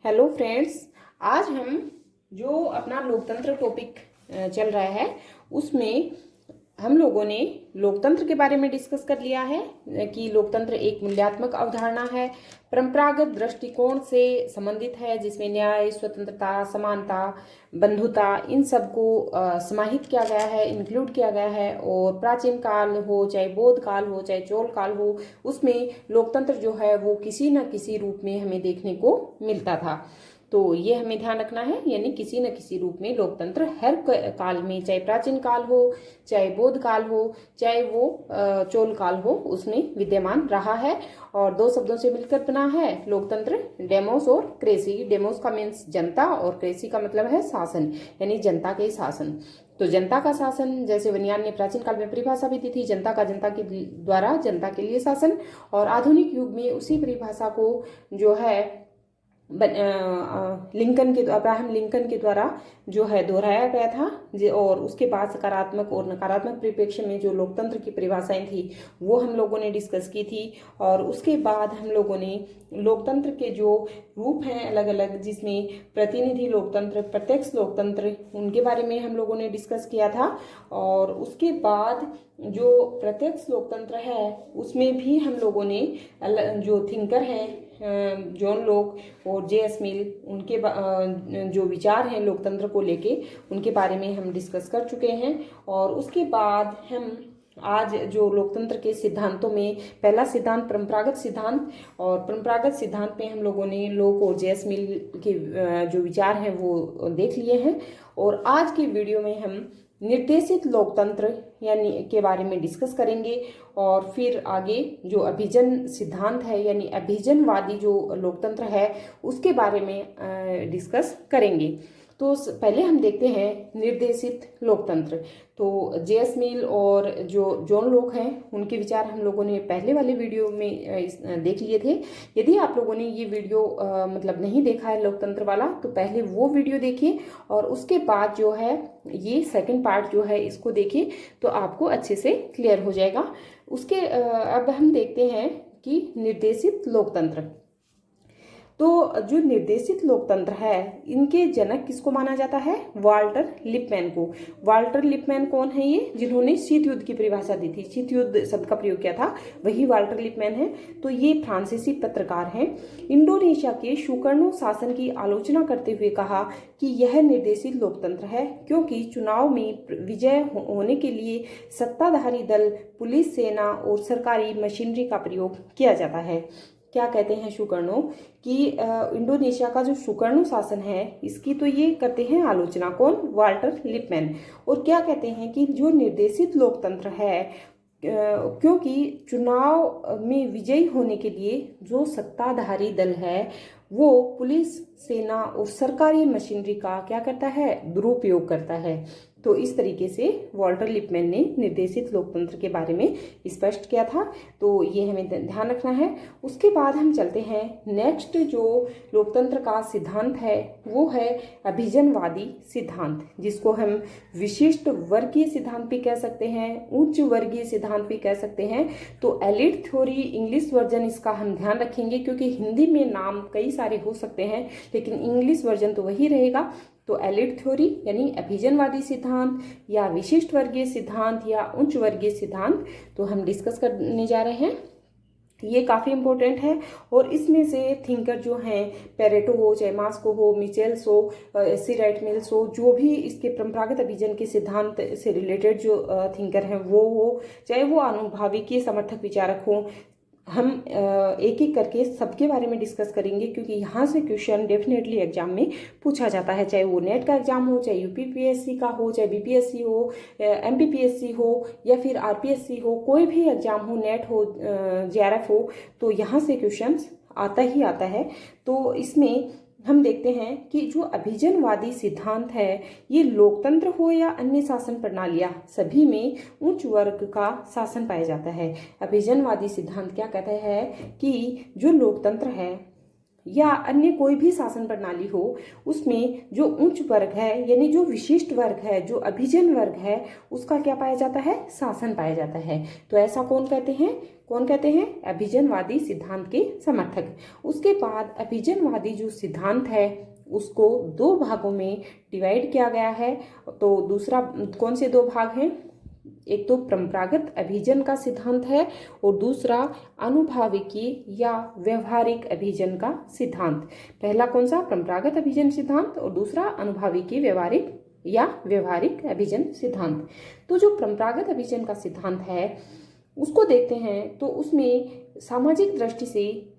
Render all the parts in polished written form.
Hello friends. आज हम जो अपना लोकतंत्र टॉपिक चल रहा है उसमें हम लोगों ने लोकतंत्र के बारे में डिस्कस कर लिया है कि लोकतंत्र एक मूल्यात्मक अवधारणा है, परंपरागत दृष्टिकोण से संबंधित है, जिसमें न्याय, स्वतंत्रता, समानता, बंधुता इन सबको समाहित किया गया है, इंक्लूड किया गया है। और प्राचीन काल हो, चाहे बौद्ध काल हो, चाहे चोल काल हो, उसमें लोकतंत्र जो है वो किसी न किसी रूप में हमें देखने को मिलता था। तो ये हमें ध्यान रखना है, यानी किसी न किसी रूप में लोकतंत्र हर काल में, चाहे प्राचीन काल हो, चाहे बौद्ध काल हो, चाहे वो चोल काल हो, उसमें विद्यमान रहा है। और दो शब्दों से मिलकर बना है लोकतंत्र, डेमोस और क्रेसी। डेमोस का मीन्स जनता और क्रेसी का मतलब है शासन, यानी जनता के शासन। तो जनता का शासन, जैसे वनियान ने प्राचीन काल में परिभाषा भी दी थी, जनता का जनता के द्वारा जनता के लिए शासन। और आधुनिक युग में उसी परिभाषा को जो है अब्राहम लिंकन के द्वारा जो है दोहराया गया था। और उसके बाद सकारात्मक और नकारात्मक परिप्रेक्ष्य में जो लोकतंत्र की परिभाषाएं थी वो हम लोगों ने डिस्कस की थी। और उसके बाद हम लोगों ने लोकतंत्र के जो रूप हैं अलग अलग, जिसमें प्रतिनिधि लोकतंत्र, प्रत्यक्ष लोकतंत्र, उनके बारे में हम लोगों ने डिस्कस किया था। और उसके बाद जो प्रत्यक्ष लोकतंत्र है उसमें भी हम लोगों ने जो थिंकर हैं जॉन लॉक और जे.एस. मिल, उनके जो विचार हैं लोकतंत्र को लेके, उनके बारे में हम डिस्कस कर चुके हैं। और उसके बाद हम आज जो लोकतंत्र के सिद्धांतों में पहला सिद्धांत परंपरागत सिद्धांत, और परंपरागत सिद्धांत में हम लोगों ने लॉक और जे.एस. मिल के जो विचार हैं वो देख लिए हैं। और आज की वीडियो में हम निर्देशित लोकतंत्र यानी के बारे में डिस्कस करेंगे। और फिर आगे जो अभिजन सिद्धांत है यानी अभिजनवादी जो लोकतंत्र है उसके बारे में डिस्कस करेंगे। तो पहले हम देखते हैं निर्देशित लोकतंत्र। तो जे.एस. मिल और जो जॉन लॉक हैं उनके विचार हम लोगों ने पहले वाले वीडियो में देख लिए थे। यदि आप लोगों ने ये वीडियो मतलब नहीं देखा है लोकतंत्र वाला, तो पहले वो वीडियो देखिए और उसके बाद जो है ये सेकंड पार्ट जो है इसको देखिए, तो आपको अच्छे से क्लियर हो जाएगा। उसके अब हम देखते हैं कि निर्देशित लोकतंत्र। तो जो निर्देशित लोकतंत्र है इनके जनक किसको माना जाता है? वाल्टर लिपमैन को। वाल्टर लिपमैन कौन है? ये जिन्होंने शीत युद्ध की परिभाषा दी थी, शीत युद्ध शब्द का प्रयोग किया था, वही वाल्टर लिपमैन है। तो ये फ्रांसीसी पत्रकार हैं। इंडोनेशिया के सुकर्णो शासन की आलोचना करते हुए कहा कि यह निर्देशित लोकतंत्र है क्योंकि चुनाव में विजय होने के लिए सत्ताधारी दल, पुलिस, सेना और सरकारी मशीनरी का प्रयोग किया जाता है। क्या कहते हैं सुकर्णो कि इंडोनेशिया का जो सुकर्णो शासन है इसकी तो ये करते हैं आलोचना, कौन? Walter Lipman. और क्या कहते हैं कि जो निर्देशित लोकतंत्र है क्योंकि चुनाव में विजयी होने के लिए जो सत्ताधारी दल है वो पुलिस, सेना और सरकारी मशीनरी का क्या करता है? दुरुपयोग करता है। तो इस तरीके से वाल्टर लिपमैन ने निर्देशित लोकतंत्र के बारे में स्पष्ट किया था। तो ये हमें ध्यान रखना है। उसके बाद हम चलते हैं नेक्स्ट जो लोकतंत्र का सिद्धांत है वो है अभिजनवादी सिद्धांत, जिसको हम विशिष्ट वर्गीय सिद्धांत भी कह सकते हैं, उच्च वर्गीय सिद्धांत भी कह सकते हैं। तो एलिट थ्योरी इंग्लिश वर्जन इसका हम ध्यान रखेंगे क्योंकि हिंदी में नाम कई सारे हो सकते हैं लेकिन इंग्लिश वर्जन तो वही रहेगा। तो एलिट थ्योरी यानी अभिजनवादी सिद्धांत या विशिष्ट वर्गीय सिद्धांत या उच्च वर्गीय सिद्धांत, तो हम डिस्कस करने जा रहे हैं। ये काफ़ी इंपॉर्टेंट है। और इसमें से थिंकर जो हैं, पेरेटो हो, चाहे मास्को हो, मिचेल्स हो, सी राइट मिल्स हो, जो भी इसके परंपरागत अभिजन के सिद्धांत से रिलेटेड जो थिंकर हैं वो हो, चाहे वो अनुभवी समर्थक विचारक हो, हम एक एक करके सबके बारे में डिस्कस करेंगे क्योंकि यहाँ से क्वेश्चन डेफिनेटली एग्जाम में पूछा जाता है, चाहे वो नेट का एग्जाम हो, चाहे यूपीपीएससी का हो, चाहे बीपीएससी हो, एमपीपीएससी हो या फिर आरपीएससी हो, कोई भी एग्जाम हो, नेट हो, जेआरएफ हो, तो यहाँ से क्वेश्चन आता ही आता है। तो इसमें हम देखते हैं कि जो अभिजनवादी सिद्धांत है ये लोकतंत्र हो या अन्य शासन प्रणालियां, सभी में उच्च वर्ग का शासन पाया जाता है। अभिजनवादी सिद्धांत क्या कहता है कि जो लोकतंत्र है या अन्य कोई भी शासन प्रणाली हो, उसमें जो उच्च वर्ग है यानी जो विशिष्ट वर्ग है, जो अभिजन वर्ग है, उसका क्या पाया जाता है? शासन पाया जाता है। तो ऐसा कौन कहते हैं? कौन कहते हैं? अभिजनवादी सिद्धांत के समर्थक। उसके बाद अभिजनवादी जो सिद्धांत है उसको दो भागों में डिवाइड किया गया है। तो दूसरा कौन से दो भाग हैं? एक तो परंपरागत अभिजन का सिद्धांत है और दूसरा अनुभाविकी या व्यवहारिक अभिजन का सिद्धांत। पहला कौन सा? परंपरागत अभिजन सिद्धांत और दूसरा अनुभाविकी व्यवहारिक या व्यवहारिक अभिजन सिद्धांत। तो जो परंपरागत अभिजन का सिद्धांत है उसको देखते हैं तो उसमें सामाजिक दृष्टि से,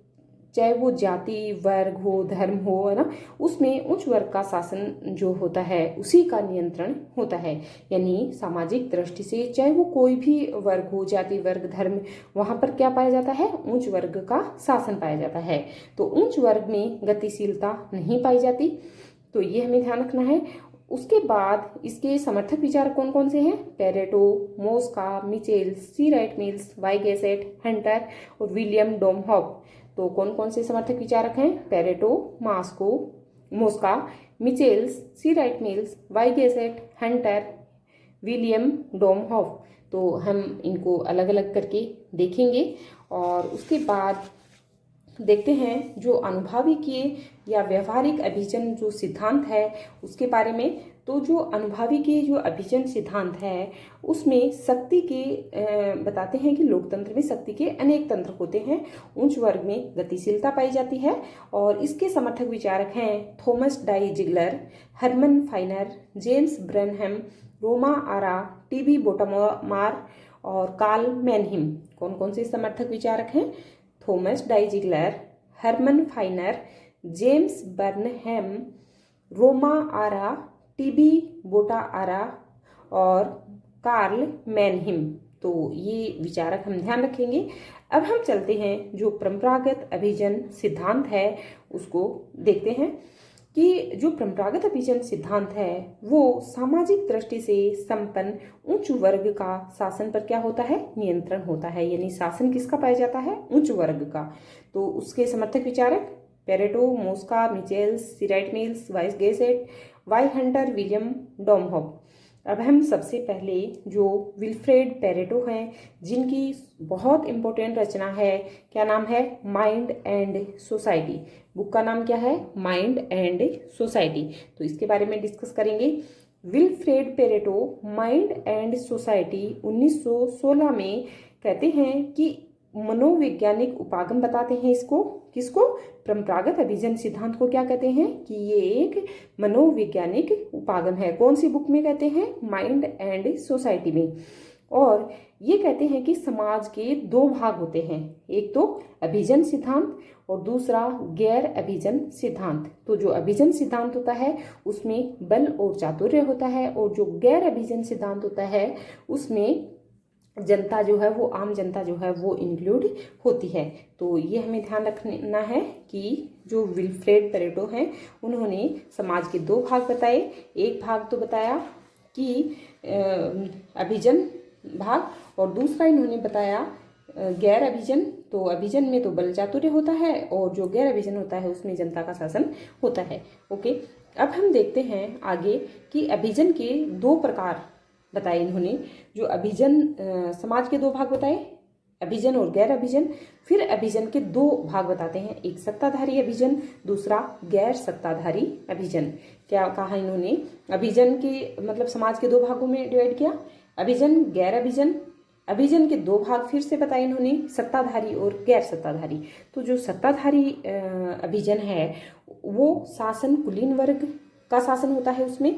चाहे वो जाति वर्ग हो, धर्म हो, है ना, उसमें उच्च वर्ग का शासन जो होता है उसी का नियंत्रण होता है। यानी सामाजिक दृष्टि से चाहे वो कोई भी वर्ग हो, जाति वर्ग धर्म, वहां पर क्या पाया जाता है? उच्च वर्ग का शासन पाया जाता है। तो उच्च वर्ग में गतिशीलता नहीं पाई जाती, तो ये हमें ध्यान रखना है। उसके बाद इसके समर्थक विचारक कौन कौन से हैं? Pareto, Mosca, Michels, C Wright Mills, वाइगेसेट, Hunter और विलियम डोमहॉफ। तो कौन कौन से समर्थक विचारक हैं? Pareto, Mosca, Michels, C Wright Mills, वाइगेसेट, Hunter, William डोमहॉफ। तो हम इनको अलग अलग करके देखेंगे और उसके बाद देखते हैं जो अनुभाविकीय या व्यवहारिक अभिजन जो सिद्धांत है उसके बारे में। तो जो अनुभाविकीय जो अभिजन सिद्धांत है उसमें शक्ति के बताते हैं कि लोकतंत्र में शक्ति के अनेक तंत्र होते हैं, उच्च वर्ग में गतिशीलता पाई जाती है। और इसके समर्थक विचारक हैं Thomas Dye Zeigler, Herman Finer, James Burnham, Raymond Aron, T B Bottomore और कार्ल मैनहिम। कौन कौन से समर्थक विचारक हैं? Thomas Dye Zeigler, Herman Finer, James Burnham, Raymond Aron, T B Bottomore और कार्ल मैनहिम। तो ये विचारक हम ध्यान रखेंगे। अब हम चलते हैं जो परंपरागत अभिजन सिद्धांत है उसको देखते हैं कि जो परंपरागत अभिजन सिद्धांत है वो सामाजिक दृष्टि से संपन्न उच्च वर्ग का शासन पर क्या होता है? नियंत्रण होता है। यानी शासन किसका पाया जाता है? उच्च वर्ग का। तो उसके समर्थक विचारक Pareto, Mosca, Michels, C Wright Mills, वाइगेसेट, वाई हंटर, विलियम डोमहॉफ। अब हम सबसे पहले जो विल्फ्रेड पेरेटो हैं जिनकी बहुत इंपॉर्टेंट रचना है, क्या नाम है? Mind and society. बुक का नाम क्या है? Mind and society. तो इसके बारे में डिस्कस करेंगे। Wilfred Pareto mind and society 1916 में कहते हैं कि मनोवैज्ञानिक उपागम बताते हैं इसको। किसको? परंपरागत अभिजन सिद्धांत को क्या कहते हैं कि ये एक मनोवैज्ञानिक उपागम है। कौन सी बुक में कहते हैं? माइंड एंड सोसाइटी में। और ये कहते हैं कि समाज के दो भाग होते हैं, एक तो अभिजन सिद्धांत और दूसरा गैर अभिजन सिद्धांत। तो जो अभिजन सिद्धांत होता है उसमें बल और चातुर्य होता है और जो गैर अभिजन सिद्धांत होता है उसमें जनता जो है वो, आम जनता जो है वो इंक्लूड होती है। तो ये हमें ध्यान रखना है कि जो विल्फ्रेड पेरेटो हैं उन्होंने समाज के दो भाग बताए। एक भाग तो बताया कि अभिजन भाग और दूसरा इन्होंने बताया गैर अभिजन। तो अभिजन में तो बल चातुर्य होता है और जो गैर अभिजन होता है उसमें जनता का शासन होता है। ओके, अब हम देखते हैं आगे कि अभिजन के दो प्रकार बताए इन्होंने। जो अभिजन समाज के दो भाग बताए, अभिजन और गैर अभिजन। फिर अभिजन के दो भाग बताते हैं, एक सत्ताधारी अभिजन, दूसरा गैर सत्ताधारी अभिजन। क्या कहा इन्होंने? अभिजन के मतलब समाज के दो भागों में डिवाइड किया, अभिजन गैर अभिजन। अभिजन के दो भाग फिर से बताए इन्होंने, सत्ताधारी और गैर सत्ताधारी। तो जो सत्ताधारी अभिजन है वो शासन कुलीन वर्ग का शासन होता है उसमें,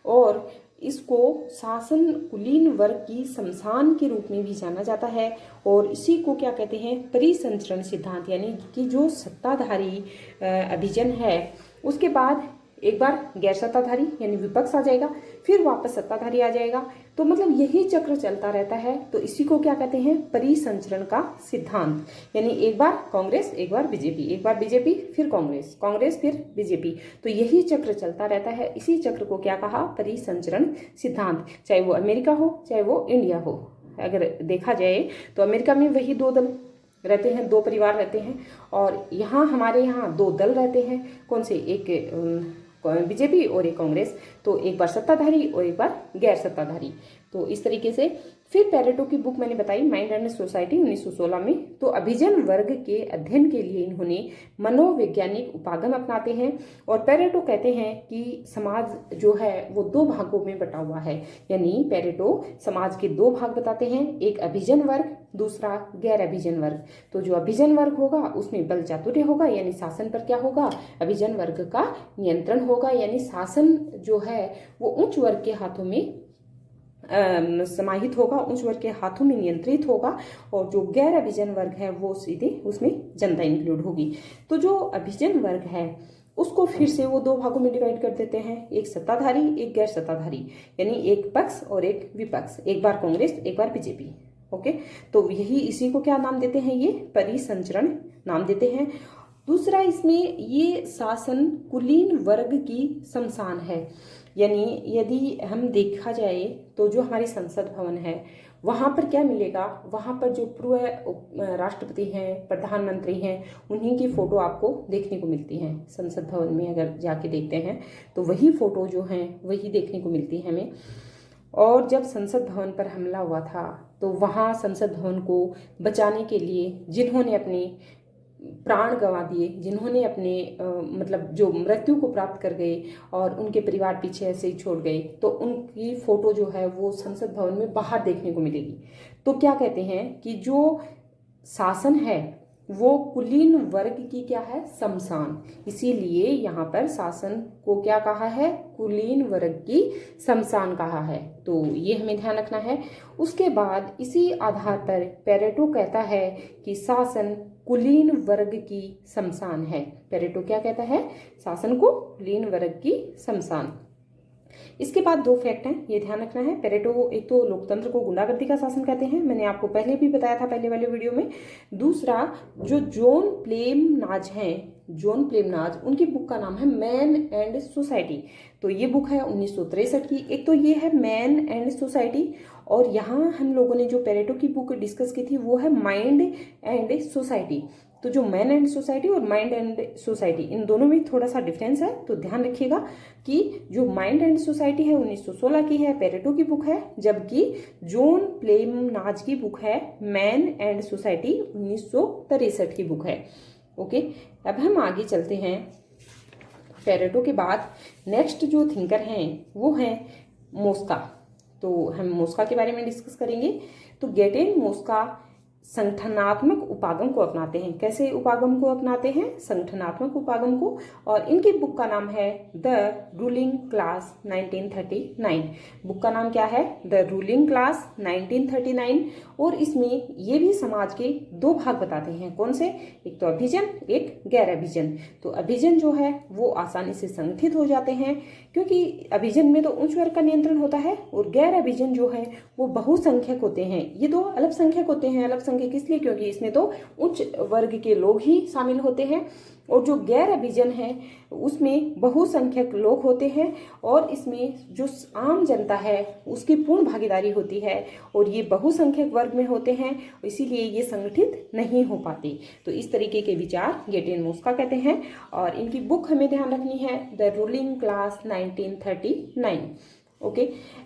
और इसको शासन कुलीन वर्ग की शमशान के रूप में भी जाना जाता है। और इसी को क्या कहते हैं? परिसंचरण सिद्धांत। यानी कि जो सत्ताधारी अभिजन है उसके बाद एक बार गैर सत्ताधारी यानी विपक्ष आ जाएगा, फिर वापस सत्ताधारी आ जाएगा। तो मतलब यही चक्र चलता रहता है। तो इसी को क्या कहते हैं? परिसंचरण का सिद्धांत। यानी एक बार कांग्रेस, एक बार बीजेपी, एक बार बीजेपी फिर कांग्रेस, कांग्रेस फिर बीजेपी। तो यही चक्र चलता रहता है। इसी चक्र को क्या कहा? परिसंचरण सिद्धांत। चाहे वो अमेरिका हो चाहे वो इंडिया हो, अगर देखा जाए तो अमेरिका में वही दो दल रहते हैं, 2 परिवार रहते हैं। और यहाँ हमारे यहाँ 2 दल रहते हैं। कौन से? एक बीजेपी और एक कांग्रेस। तो एक बार सत्ताधारी और एक बार गैर सत्ताधारी। तो इस तरीके से फिर पेरेटो की बुक मैंने बताई माइंड एंड सोसाइटी 1916 में। तो अभिजन वर्ग के अध्ययन के लिए इन्होंने मनोवैज्ञानिक उपागम अपनाते हैं। और पेरेटो कहते हैं कि समाज जो है वो 2 भागों में बटा हुआ है। यानी पेरेटो समाज के 2 भाग बताते हैं, एक अभिजन वर्ग, दूसरा गैर अभिजन वर्ग। तो जो अभिजन वर्ग होगा उसमें बल चातुर्य होगा, यानी शासन पर क्या होगा? अभिजन वर्ग का नियंत्रण होगा, यानी शासन जो है वो उच्च वर्ग के हाथों में समाहित होगा, उच्च वर्ग के हाथों में नियंत्रित होगा। और जो गैर अभिजन वर्ग है वो सीधे उसमें जनता इंक्लूड होगी। तो जो अभिजन वर्ग है उसको फिर से वो 2 भागों में डिवाइड कर देते हैं, एक सत्ताधारी, एक गैर सत्ताधारी, यानी एक पक्ष और एक विपक्ष, एक बार कांग्रेस, एक बार बीजेपी। ओके, तो यही इसी को क्या नाम देते हैं? ये परिसंचरण नाम देते हैं। दूसरा इसमें ये शासन कुलीन वर्ग की शमशान है। यानी यदि हम देखा जाए तो जो हमारी संसद भवन है वहाँ पर क्या मिलेगा? वहाँ पर जो पूर्व राष्ट्रपति हैं, प्रधानमंत्री हैं, उन्हीं की फोटो आपको देखने को मिलती है संसद भवन में। अगर जाके देखते हैं तो वही फोटो जो हैं वही देखने को मिलती है हमें। और जब संसद भवन पर हमला हुआ था तो वहाँ संसद भवन को बचाने के लिए जिन्होंने अपने प्राण गंवा दिए, जिन्होंने अपने मतलब जो मृत्यु को प्राप्त कर गए और उनके परिवार पीछे ऐसे ही छोड़ गए, तो उनकी फोटो जो है वो संसद भवन में बाहर देखने को मिलेगी। तो क्या कहते हैं कि जो शासन है वो कुलीन वर्ग की क्या है? शमशान। इसीलिए यहाँ पर शासन को क्या कहा है? कुलीन वर्ग की शमशान कहा है। तो ये हमें ध्यान रखना है। उसके बाद इसी आधार पर पेरेटो कहता है कि शासन कुलीन वर्ग की शमशान है। पेरेटो क्या कहता है? शासन को कुलीन वर्ग की शमशान। इसके बाद 2 फैक्ट हैं, ये ध्यान रखना है। पेरेटो एक तो लोकतंत्र को गुंडागर्दी का शासन कहते हैं, मैंने आपको पहले भी बताया था पहले वाले वीडियो में। दूसरा, जो जॉन प्लेमनाज हैं, जॉन प्लेमनाज, उनकी बुक का नाम है मैन एंड सोसाइटी। तो ये बुक है 1963 की। एक तो ये है मैन एंड सोसाइटी, और यहाँ हम लोगों ने जो पेरेटो की बुक डिस्कस की थी वो है माइंड एंड सोसाइटी। तो जो मैन एंड सोसाइटी और माइंड एंड सोसाइटी, इन दोनों में थोड़ा सा डिफरेंस है, तो ध्यान रखिएगा कि जो माइंड एंड सोसाइटी है 1916 की है, पेरेटो की बुक है, जबकि जॉन प्लेमनाज की बुक है मैन एंड सोसाइटी 1963 की बुक है। ओके, अब हम आगे चलते हैं। पेरेटो के बाद नेक्स्ट जो थिंकर हैं वो हैं मोस्का। तो हम मोस्का के बारे में डिस्कस करेंगे। तो गेटेन मोस्का संगठनात्मक उपागम को अपनाते हैं। कैसे उपागम को अपनाते हैं? संगठनात्मक उपागम को। और इनकी बुक का नाम है द रूलिंग क्लास 1939। बुक का नाम क्या है? The ruling class 1939। और इसमें ये भी समाज के 2 भाग बताते हैं। कौन से? एक तो अभिजन, एक गैर अभिजन। तो अभिजन जो है वो आसानी से संगठित हो जाते हैं, क्योंकि अभिजन में तो उच्च वर्ग का नियंत्रण होता है, और गैर अभिजन जो है वो बहुसंख्यक होते हैं। ये 2 अल्पसंख्यक होते हैं। अल्पसंख्यक इसलिए क्योंकि इसमें तो उच्च वर्ग के लोग ही शामिल होते हैं, और जो गैर अभिजन है उसमें बहुसंख्यक लोग होते हैं, और इसमें जो आम जनता है उसकी पूर्ण भागीदारी होती है, और ये बहुसंख्यक वर्ग में होते हैं, इसीलिए ये संगठित नहीं हो पाते। तो इस तरीके के विचार गेटेन मोस्का कहते हैं, और इनकी बुक हमें ध्यान रखनी है द रूलिंग क्लास 1939। ओके,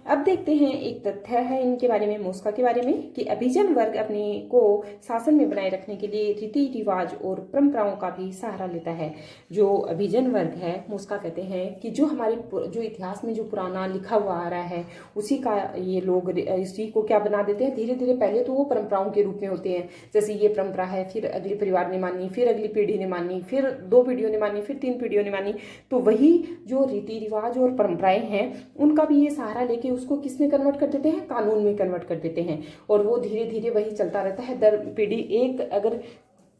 अब देखते हैं एक तथ्य है इनके बारे में, मोस्का के बारे में, कि अभिजन वर्ग अपने को शासन में बनाए रखने के लिए रीति रिवाज और परंपराओं का भी सहारा लेता है। जो अभिजन वर्ग है, मोस्का कहते हैं कि जो हमारे जो इतिहास में जो पुराना लिखा हुआ आ रहा है उसी का ये लोग इसी को क्या बना देते हैं धीरे धीरे। पहले तो वो परंपराओं के रूप में होते हैं, जैसे ये परंपरा है, फिर अगले परिवार ने मानी, फिर अगली पीढ़ी ने मानी, फिर 2 पीढ़ियों ने मानी, फिर 3 पीढ़ियों ने मानी। तो वही जो रीति रिवाज और परंपराएं हैं उनका भी सहारा लेके उसको किस में कन्वर्ट कर देते हैं? कानून में कन्वर्ट कर देते हैं, और वो धीरे धीरे वही चलता रहता है। दर पीढ़ी एक अगर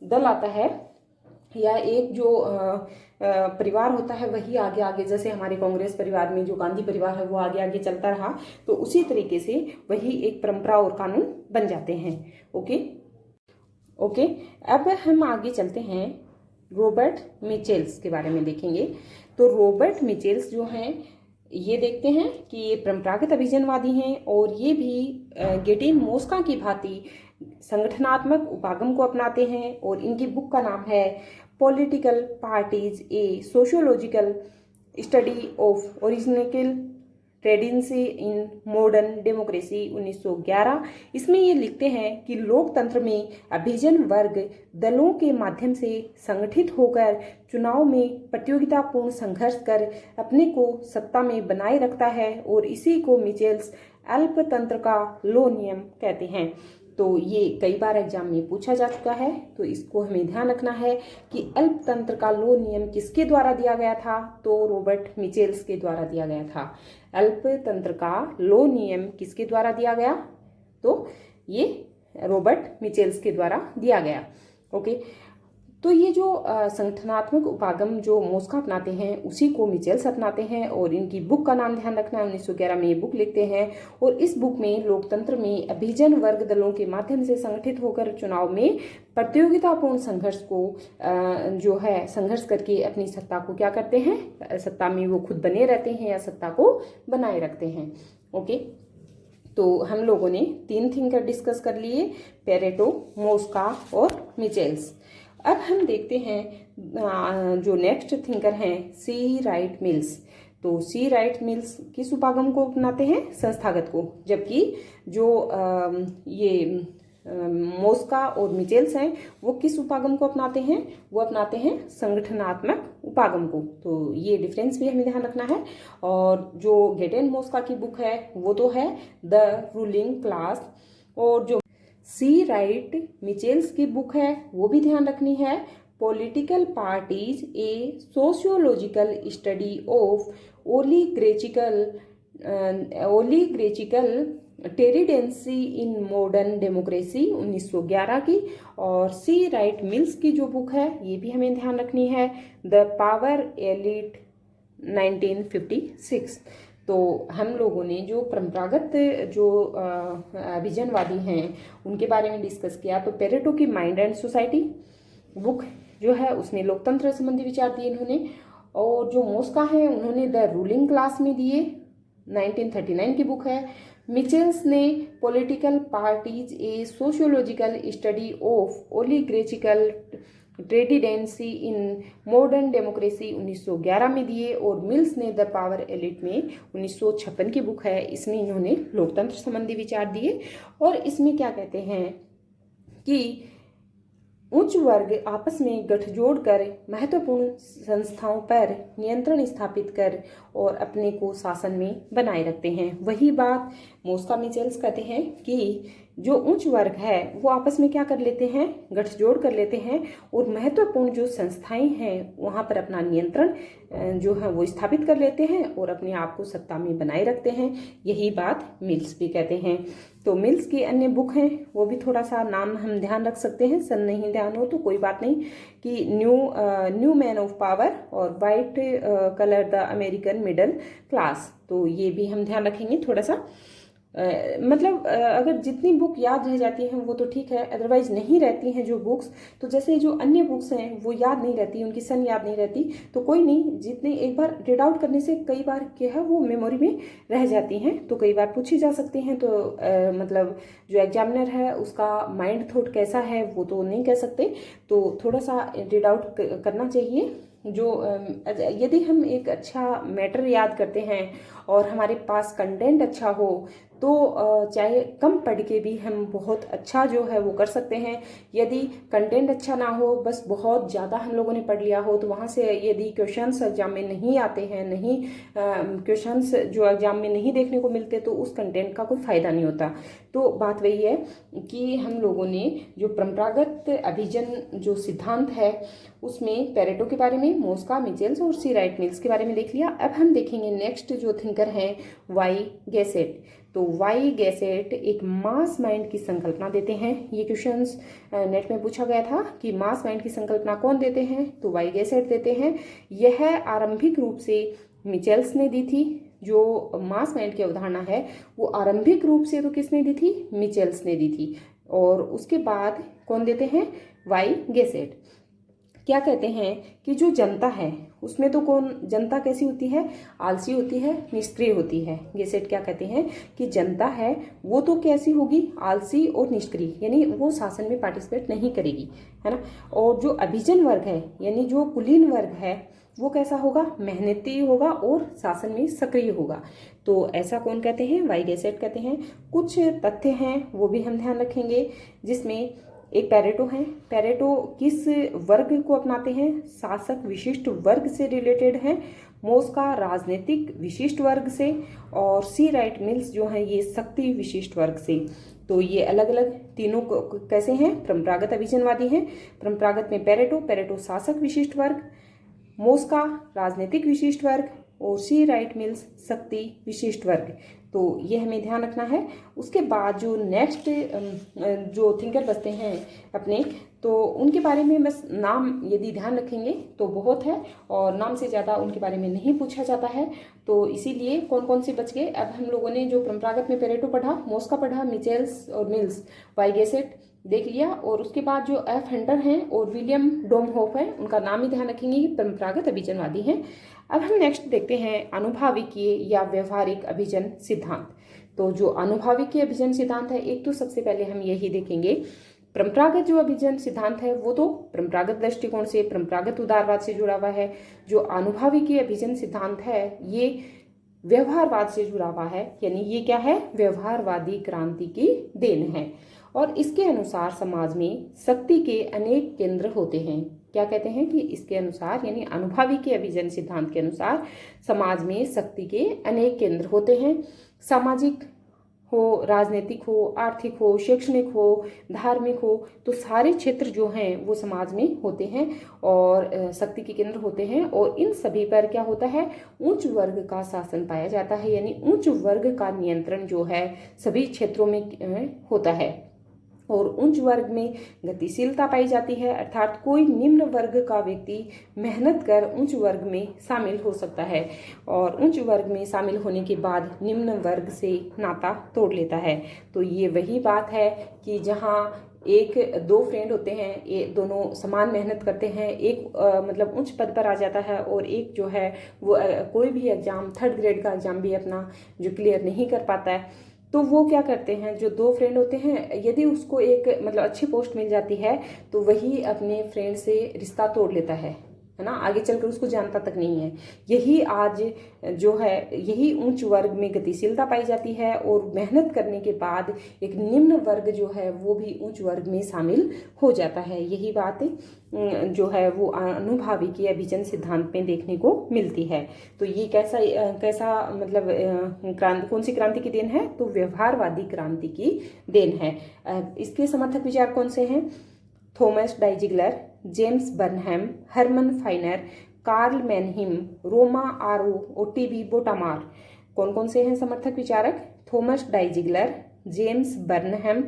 दल आता है या एक जो परिवार होता है वही आगे आगे, जैसे हमारे कांग्रेस परिवार में जो गांधी परिवार है वो आगे आगे चलता रहा, तो उसी तरीके से वही एक परंपरा और कानून बन जाते हैं। ओके, अब हम आगे चलते हैं, रॉबर्ट मिचेल्स के बारे में देखेंगे। तो रॉबर्ट मिचेल्स जो हैं ये देखते हैं कि ये परंपरागत अभिजनवादी हैं, और ये भी गेटेन मोस्का की भांति संगठनात्मक उपागम को अपनाते हैं और इनकी बुक का नाम है political parties a sociological study of original tendency in modern democracy 1911। इसमें ये लिखते हैं कि लोकतंत्र में अभिजन वर्ग दलों के माध्यम से संगठित होकर चुनाव में प्रतियोगितापूर्ण संघर्ष कर अपने को सत्ता में बनाए रखता है और इसी को मिचेल्स अल्पतंत्र का लो नियम कहते हैं। तो ये कई बार एग्जाम में पूछा जा चुका है, तो इसको हमें ध्यान रखना है कि अल्पतंत्र का लो नियम किसके द्वारा दिया गया था, तो रॉबर्ट मिचेल्स के द्वारा दिया गया था। अल्पतंत्र का लो नियम किसके द्वारा दिया गया, तो ये रॉबर्ट मिचेल्स के द्वारा दिया गया। ओके, तो ये जो संगठनात्मक उपागम जो मोस्का अपनाते हैं उसी को मिचेल्स अपनाते हैं और इनकी बुक का नाम ध्यान रखना है। 1911 में ये बुक लिखते हैं और इस बुक में लोकतंत्र में अभिजन वर्ग दलों के माध्यम से संगठित होकर चुनाव में प्रतियोगितापूर्ण संघर्ष को जो है संघर्ष करके अपनी सत्ता को क्या करते हैं, सत्ता में वो खुद बने रहते हैं या सत्ता को बनाए रखते हैं। ओके, तो हम लोगों ने 3 थिंकर डिस्कस कर लिए, पेरेटो, मोस्का और मिचेल्स। अब हम देखते हैं जो नेक्स्ट थिंकर हैं सी राइट मिल्स। तो सी राइट मिल्स किस उपागम को अपनाते हैं, संस्थागत को, जबकि जो ये मोस्का और मिचेल्स हैं वो किस उपागम को अपनाते हैं, वो अपनाते हैं संगठनात्मक उपागम को। तो ये डिफरेंस भी हमें ध्यान रखना है। और जो गेटेन मोस्का की बुक है वो तो है द रूलिंग क्लास, और जो सी राइट मिचेल्स की बुक है वो भी ध्यान रखनी है, political parties a sociological study of oligarchical tendency in modern democracy 1911 की। और सी राइट मिल्स की जो बुक है ये भी हमें ध्यान रखनी है, द पावर एलिट 1956। तो हम लोगों ने जो परंपरागत जो अभिजनवादी हैं उनके बारे में डिस्कस किया। तो पेरेटो की माइंड एंड सोसाइटी बुक जो है उसमें लोकतंत्र संबंधी विचार दिए इन्होंने, और जो मोस्का है उन्होंने द रूलिंग क्लास में दिए, 1939 की बुक है। मिचेल्स ने political parties a sociological study of oligarchical tendency in modern democracy 1911 में दिए, और मिल्स ने द पावर एलिट में 1956 की बुक है, इसमें इन्होंने लोकतंत्र संबंधी विचार दिए। और इसमें क्या कहते हैं कि उच्च वर्ग आपस में गठजोड़ कर महत्वपूर्ण संस्थाओं पर नियंत्रण स्थापित कर और अपने को शासन में बनाए रखते हैं। वही बात मोस्का मिचेल्स कहते हैं कि जो उच्च वर्ग है वो आपस में क्या कर लेते हैं, गठजोड़ कर लेते हैं और महत्वपूर्ण जो संस्थाएं हैं वहाँ पर अपना नियंत्रण जो है वो स्थापित कर लेते हैं और अपने आप को सत्ता में बनाए रखते हैं। यही बात मिल्स भी कहते हैं। तो मिल्स की अन्य बुक हैं वो भी थोड़ा सा नाम हम ध्यान रख सकते हैं, सन नहीं ध्यान हो तो कोई बात नहीं, कि न्यू मैन ऑफ पावर और white colour the American middle class. तो ये भी हम ध्यान रखेंगे थोड़ा सा। मतलब अगर जितनी बुक याद रह जाती हैं वो तो ठीक है, अदरवाइज नहीं रहती हैं जो बुक्स, तो जैसे जो अन्य बुक्स हैं वो याद नहीं रहती, उनकी सन याद नहीं रहती, तो कोई नहीं, जितने एक बार रीड आउट करने से कई बार क्या है वो मेमोरी में रह जाती हैं, तो कई बार पूछी जा सकती हैं। तो मतलब जो एग्जामिनर है उसका माइंड थॉट कैसा है वो तो नहीं कह सकते, तो थोड़ा सा रीड आउट करना चाहिए। जो यदि हम एक अच्छा मैटर याद करते हैं और हमारे पास कंटेंट अच्छा हो तो चाहे कम पढ़ के भी हम बहुत अच्छा जो है वो कर सकते हैं। यदि कंटेंट अच्छा ना हो, बस बहुत ज़्यादा हम लोगों ने पढ़ लिया हो, तो वहाँ से यदि क्वेश्चंस एग्जाम में नहीं आते हैं, नहीं क्वेश्चंस जो एग्जाम में नहीं देखने को मिलते, तो उस कंटेंट का कोई फ़ायदा नहीं होता। तो बात वही है कि हम लोगों ने जो परंपरागत अभिजन जो सिद्धांत है उसमें पेरेटो के बारे में, मोस्का, मिचेल्स और सी राइट मिल्स के बारे में देख लिया। अब हम देखेंगे नेक्स्ट जो थिंकर हैं वाई गैसेट। तो वाई गैसेट एक मास माइंड की संकल्पना देते हैं। ये क्वेश्चंस नेट में पूछा गया था कि मास माइंड की संकल्पना कौन देते हैं, तो वाई गैसेट देते हैं। यह आरंभिक रूप से मिचेल्स ने दी थी। जो मास माइंड की अवधारणा है वो आरंभिक रूप से तो किसने दी थी, मिचेल्स ने दी थी, और उसके बाद कौन देते हैं, वाई गैसेट। क्या कहते हैं कि जो जनता है उसमें तो कौन जनता कैसी होती है, आलसी होती है, निष्क्रिय होती है। गेसेट क्या कहते हैं कि जनता है वो तो कैसी होगी, आलसी और निष्क्रिय, यानी वो शासन में पार्टिसिपेट नहीं करेगी, है ना। और जो अभिजन वर्ग है यानी जो कुलीन वर्ग है वो कैसा होगा, मेहनती होगा और शासन में सक्रिय होगा। तो ऐसा कौन कहते हैं, वाई गेसेट कहते हैं। कुछ तथ्य हैं वो भी हम ध्यान रखेंगे, जिसमें एक पेरेटो है। पेरेटो किस वर्ग को अपनाते हैं, शासक विशिष्ट वर्ग से रिलेटेड है। मोस्का राजनीतिक विशिष्ट वर्ग से, और सी राइट मिल्स जो है ये शक्ति विशिष्ट वर्ग से। तो ये अलग अलग तीनों कैसे हैं, परंपरागत अभिजनवादी हैं। परंपरागत में पेरेटो शासक विशिष्ट वर्ग, मोस्का राजनीतिक विशिष्ट वर्ग, और सी राइट मिल्स शक्ति विशिष्ट वर्ग। तो ये हमें ध्यान रखना है। उसके बाद जो नेक्स्ट जो थिंकर बचते हैं अपने, तो उनके बारे में बस नाम यदि ध्यान रखेंगे तो बहुत है, और नाम से ज़्यादा उनके बारे में नहीं पूछा जाता है। तो इसीलिए कौन कौन से बच गए। अब हम लोगों ने जो परंपरागत में पेरेटो पढ़ा, मोस्का पढ़ा, मिचेल्स और मिल्स, वाइगेसेट देख लिया, और उसके बाद जो एफ हंटर हैं और विलियम डोमहोफ हैं, उनका नाम ही ध्यान रखेंगे, ये परंपरागत अभिजनवादी हैं। अब हम नेक्स्ट देखते हैं अनुभाविकीय या व्यवहारिक अभिजन सिद्धांत। तो जो अनुभाविकीय अभिजन सिद्धांत है, एक तो सबसे पहले हम यही देखेंगे, परंपरागत जो अभिजन सिद्धांत है वो तो परंपरागत दृष्टिकोण से, परंपरागत उदारवाद से जुड़ा हुआ है। जो अनुभाविकीय अभिजन सिद्धांत है ये व्यवहारवाद से जुड़ा हुआ है, यानी ये क्या है, व्यवहारवादी क्रांति की देन है। और इसके अनुसार समाज में शक्ति के अनेक केंद्र होते हैं। क्या कहते हैं कि इसके अनुसार, यानी अनुभाविकीय अभिजन सिद्धांत के अनुसार समाज में शक्ति के अनेक केंद्र होते हैं। सामाजिक हो, राजनीतिक हो, आर्थिक हो, शैक्षणिक हो, धार्मिक हो, तो सारे क्षेत्र जो हैं वो समाज में होते हैं और शक्ति के केंद्र होते हैं। और इन सभी पर क्या होता है, उच्च वर्ग का शासन पाया जाता है, यानी उच्च वर्ग का नियंत्रण जो है सभी क्षेत्रों में होता है। और उच्च वर्ग में गतिशीलता पाई जाती है, अर्थात कोई निम्न वर्ग का व्यक्ति मेहनत कर उच्च वर्ग में शामिल हो सकता है, और उच्च वर्ग में शामिल होने के बाद निम्न वर्ग से नाता तोड़ लेता है। तो ये वही बात है कि जहाँ एक दो फ्रेंड होते हैं, ये दोनों समान मेहनत करते हैं, एक मतलब उच्च पद पर आ जाता है और एक जो है वो कोई भी एग्जाम, थर्ड ग्रेड का एग्जाम भी अपना जो क्लियर नहीं कर पाता है, तो वो क्या करते हैं, जो दो फ्रेंड होते हैं, यदि उसको एक मतलब अच्छी पोस्ट मिल जाती है तो वही अपने फ्रेंड से रिश्ता तोड़ लेता है ना, आगे चलकर उसको जानता तक नहीं है। यही आज जो है, यही उच्च वर्ग में गतिशीलता पाई जाती है, और मेहनत करने के बाद एक निम्न वर्ग जो है वो भी उच्च वर्ग में शामिल हो जाता है। यही बात जो है वो अनुभाविकीय अभिजन सिद्धांत में देखने को मिलती है। तो ये कैसा मतलब क्रांति, कौन सी क्रांति की देन है, तो व्यवहारवादी क्रांति की देन है। इसके समर्थक विचार कौन से हैं, Thomas Dye Zeigler, James Burnham, Herman Finer, Karl Mannheim, Raymond Aron और टीबी बोटामार। कौन कौन से हैं समर्थक विचारक, Thomas Dye Zeigler, James Burnham,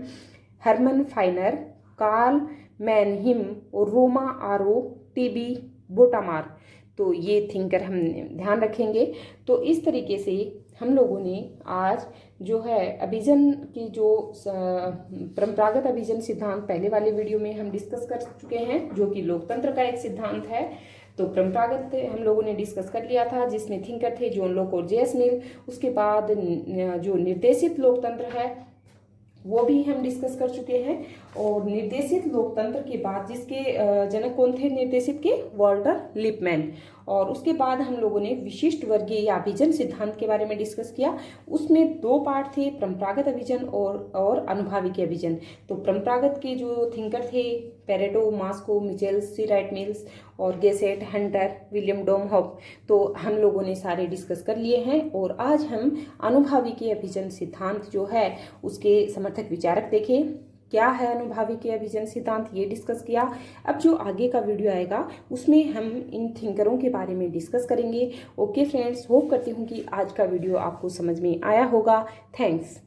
Herman Finer, Karl Mannheim और रोमा आरो, टीबी बोटामार। तो ये थिंकर हम ध्यान रखेंगे। तो इस तरीके से हम लोगों ने आज जो है अभिजन की जो परंपरागत अभिजन सिद्धांत पहले वाले वीडियो में हम डिस्कस कर चुके हैं, जो कि लोकतंत्र का एक सिद्धांत है। तो परंपरागत हम लोगों ने डिस्कस कर लिया था, जिसमें थिंकर थे जॉन लॉक और जे एस मिल। उसके बाद जो निर्देशित लोकतंत्र है वो भी हम डिस्कस कर चुके हैं। और निर्देशित लोकतंत्र के बाद जिसके जनक कौन थे निर्देशित के, वॉल्टर लिपमैन। और उसके बाद हम लोगों ने विशिष्ट वर्गीय या अभिजन सिद्धांत के बारे में डिस्कस किया। उसमें दो पार्ट थे, परंपरागत अभिजन और अनुभाविकीय अभिजन। तो परंपरागत के जो थिंकर थे, Pareto, Moscow, मिचेल्स, C Wright mills और गेसेट, हंटर, विलियम डोमहोफ, तो हम लोगों ने सारे डिस्कस कर लिए हैं। और आज हम अनुभाविकीय अभिजन सिद्धांत जो है उसके समर्थक विचारक देखे, क्या है अनुभाविकीय अभिजन सिद्धांत, ये डिस्कस किया। अब जो आगे का वीडियो आएगा उसमें हम इन थिंकरों के बारे में डिस्कस करेंगे। ओके फ्रेंड्स, होप करती हूँ कि आज का वीडियो आपको समझ में आया होगा। थैंक्स।